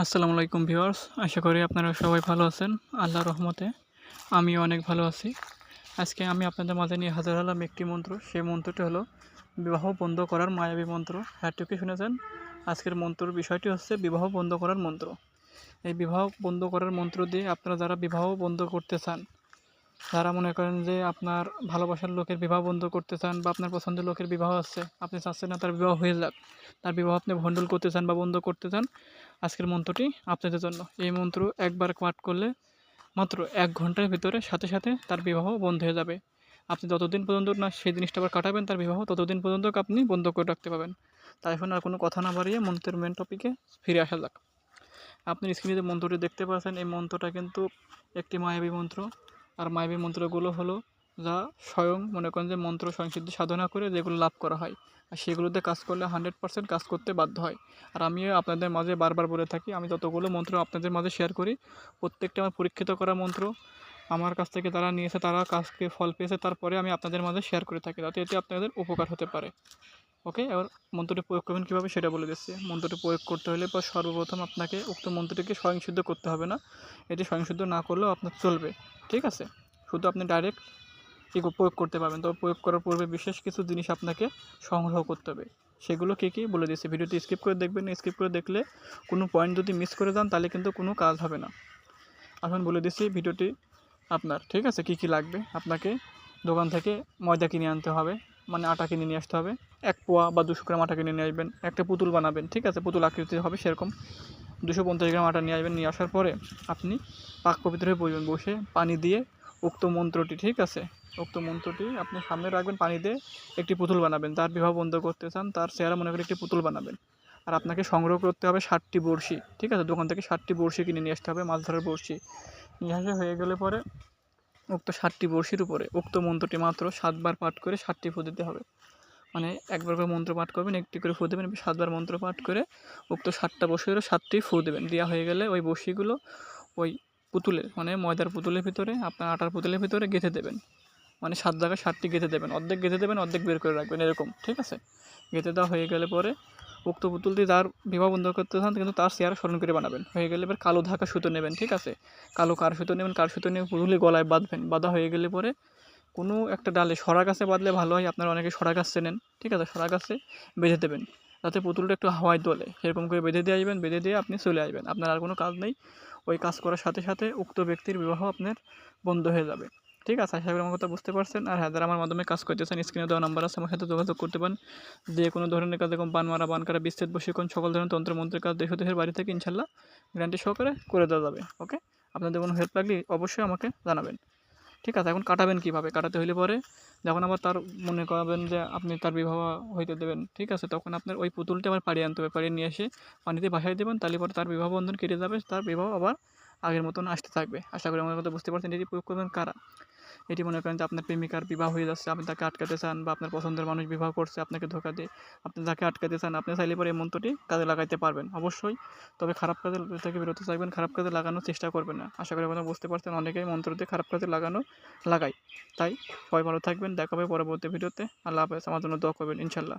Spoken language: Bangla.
আসসালামু আলাইকুম ভিউয়ার্স, আশা করি আপনারা সবাই ভালো আছেন। আল্লাহর রহমতে আমিও অনেক ভালো আছি। আজকে আমি আপনাদের মাঝে নিয়ে হাজির হলাম একটি মন্ত্র। সেই মন্ত্রটি হলো বিবাহ বন্ধ করার মায়াবী মন্ত্র। হ্যাঁ, ঠিকই শুনেছেন। আজকের মন্ত্রর বিষয়টি হচ্ছে বিবাহ বন্ধ করার মন্ত্র। এই বিবাহ বন্ধ করার মন্ত্র দিয়ে আপনারা যারা বিবাহ বন্ধ করতে চান, যারা মনে করেন যে আপনার ভালোবাসার লোকের বিবাহ বন্ধ করতে চান বা আপনার পছন্দের লোকের বিবাহ আছে, আপনি চাচ্ছেন না তার বিবাহ হয়ে যাক, তার বিবাহ আপনি ভণ্ডুল করতে চান বা বন্ধ করতে চান, আজকের মন্ত্রটি আপনাদের জন্য। এই মন্ত্র একবার পাঠ করলে মাত্র 1 ঘন্টার ভিতরে সাথে সাথে তার বিবাহ বন্ধ হয়ে যাবে। আপনি যতদিন পর্যন্ত না সেই জিনিসটা আবার কাটাবেন তার বিবাহ, ততদিন পর্যন্ত আপনি বন্ধ করে রাখতে পারবেন। তাই এখন আর কোনো কথা না বাড়িয়ে মন্ত্রের মেন টপিকে ফিরে আসা যাক। আপনি স্ক্রিনে যে মন্ত্রটি দেখতে পাচ্ছেন, এই মন্ত্রটা কিন্তু একটি মায়াবী মন্ত্র। আর মায়াবী মন্ত্রগুলো হলো যা স্বয়ং মনে করেন যে মন্ত্র স্বয়ংসিদ্ধি সাধনা করে যেগুলো লাভ করা হয়, আর সেগুলোতে কাজ করলে 100% কাজ করতে বাধ্য হয়। আর আমিও আপনাদের মাঝে বারবার বলে থাকি, আমি যতগুলো মন্ত্র আপনাদের মাঝে শেয়ার করি প্রত্যেকটা আমার পরীক্ষিত করা মন্ত্র। আমার কাছ থেকে তারা নিয়েছে, তারা কাজকে ফল পেয়েছে, তারপরে আমি আপনাদের মাঝে শেয়ার করে থাকি যাতে এতে আপনাদের উপকার হতে পারে। ওকে, এবার মন্ত্রটি প্রয়োগ করবেন কীভাবে সেটা বলে দিচ্ছি। মন্ত্রটি প্রয়োগ করতে হলে বা সর্বপ্রথম আপনাকে উক্ত মন্ত্রটিকে স্বয়ংসিদ্ধ করতে হবে না। এটি স্বয়ংসিদ্ধ না করলেও আপনার চলবে, ঠিক আছে। শুধু আপনি ডাইরেক্ট প্রয়োগ করতে পারবেন, তবে প্রয়োগ করার পূর্বে বিশেষ কিছু জিনিস আপনাকে সংগ্রহ করতে হবে। সেগুলো কী কী বলে দিচ্ছি, ভিডিওটি স্কিপ করে দেখবেন। স্কিপ করে দেখলে কোনো পয়েন্ট যদি মিস করে যান তাহলে কিন্তু কোনো কাজ হবে না। এখন বলে দিচ্ছি ভিডিওটি আপনার, ঠিক আছে। কী কী লাগবে, আপনাকে দোকান থেকে ময়দা কিনে আনতে হবে, মানে আটা কিনে নিয়ে আসতে হবে। 1 পোয়া বা 200 গ্রাম আটা কিনে নিয়ে আসবেন। একটা পুতুল বানাবেন, ঠিক আছে, পুতুল আকৃতি হবে সেরকম 250 গ্রাম আটা নিয়ে আসবেন। নিয়ে আসার পরে আপনি পাক পবিত্র হয়ে বসবেন, বসে পানি দিয়ে উক্ত মন্ত্রটি, ঠিক আছে, উক্ত মন্ত্রটি আপনি সামনে রাখবেন। পানি দিয়ে একটি পুতুল বানাবেন, তার বিবাহ বন্ধ করতে চান, তার চেহারা মনে করে একটি পুতুল বানাবেন। আর আপনাকে সংগ্রহ করতে হবে 60টি বড়শি, ঠিক আছে। দোকান থেকে 60টি বড়শি কিনে নিয়ে আসতে হবে, মাছ ধরার বড়শি। নিয়ে আসা হয়ে গেলে পরে উক্ত 60টি বড়শির উপরে উক্ত মন্ত্রটি মাত্র 7 বার পাঠ করে 7টি ফু দিতে হবে। মানে একবার করে মন্ত্র পাঠ করবেন, একটি করে ফু দেবেন, 7 বার মন্ত্র পাঠ করে উক্ত 7টা বড়শিরও 7টি ফু দেবেন। দেওয়া হয়ে গেলে ওই বড়শিগুলো ওই পুতুলের, মানে ময়দার পুতুলের ভিতরে, আপনার আটার পুতুলের ভিতরে গেঁথে দেবেন। মানে 7 জায়গায় 7টি গেঁথে দেবেন, অর্ধেক গেঁথে দেবেন, অর্ধেক বের করে রাখবেন, এরকম, ঠিক আছে। গেঁথে দেওয়া হয়ে গেলে পরে উক্ত পুতুলটি যার বিবাহ বন্ধ করতে চান কিন্তু তার চেহারা স্মরণ করে বানাবেন। হয়ে গেলে এবার কালো ধাকা সুতো নেবেন, ঠিক আছে। কালো কার সুতো নেবেন, কার সুতো নিয়ে পুতুলের গলায় বাঁধবেন। বাঁধা হয়ে গেলে পরে কোনো একটা ডালে, সরা গাছে বাঁধলে ভালো হয়, আপনারা অনেকে সরা গাছ চেনেন, ঠিক আছে। সরা গাছে বেঁধে দেবেন যাতে পুতুলটা একটু হাওয়ায় দোলে, সেরকম করে বেঁধে দিয়ে আসবেন। বেঁধে দিয়ে আপনি চলে আসবেন, আপনার আর কোনো কাজ নেই। ওই কাজ করার সাথে সাথে উক্ত ব্যক্তির বিবাহ আপনার বন্ধ হয়ে যাবে, ঠিক আছে। আশা করি আমার কথা বুঝতে পারছেন। আর হ্যাঁ, যারা আমার মাধ্যমে কাজ করতেছেন, স্ক্রিনে দেওয়া নাম্বার আছে, আমার সাথে যোগাযোগ করতে পারেন। যে কোনো ধরনের কাজ, যেরকম বান মারা, বান কাটা, বিচ্ছেদ, বশীকরণ, সকল ধরনের তন্ত্রমন্ত্রের কাজ দেশ দেশের বাড়ি থেকে ইনশাল্লাহ গ্যারান্টি সহকারে করে দেওয়া যাবে। ওকে, আপনাদের কোনো হেল্প লাগলে অবশ্যই আমাকে জানাবেন, ঠিক আছে। এখন কাটাবেন কীভাবে, কাটাতে হইলে পরে যখন আবার তার মনে করাবেন যে আপনি তার বিবাহ হইতে দেবেন, ঠিক আছে, তখন আপনার ওই পুতুলটা আবার পাড়িয়ে আনতে হবে। পাড়িয়ে নিয়ে এসে পানিতে ভাসাই দেবেন, তাহলে পরে তার বিবাহ বন্ধন কেটে যাবে, তার বিবাহ আবার আগের মতন আসতে থাকবে। আশা করি আমার কথা বুঝতে পারছেন। এটি প্রয়োগ করবেন কারা, এটি মনে করেন যে আপনার প্রেমিকার বিবাহ হয়ে যাচ্ছে, আপনি তাকে আটকাতে চান, বা আপনার পছন্দের মানুষ বিবাহ করছে আপনাকে ধোঁকা দিয়ে, আপনি যাকে আটকাতে চান, আপনি চাইলে পরে এই মন্ত্রটি কাজে লাগাইতে পারবেন অবশ্যই। তবে খারাপ কাজে থেকে বিরত থাকবেন, খারাপ কাজে লাগানোর চেষ্টা করবেন না। আশা করি আপনারা বুঝতে পারছেন। অনেকেই মন্ত্র দিয়ে খারাপ কাজে লাগায়। তাই সবাই ভালো থাকবেন, দেখা হবে পরবর্তী ভিডিওতে। আল্লাহ হাফেজ। আমার জন্য দোয়া করবেন ইনশাল্লাহ।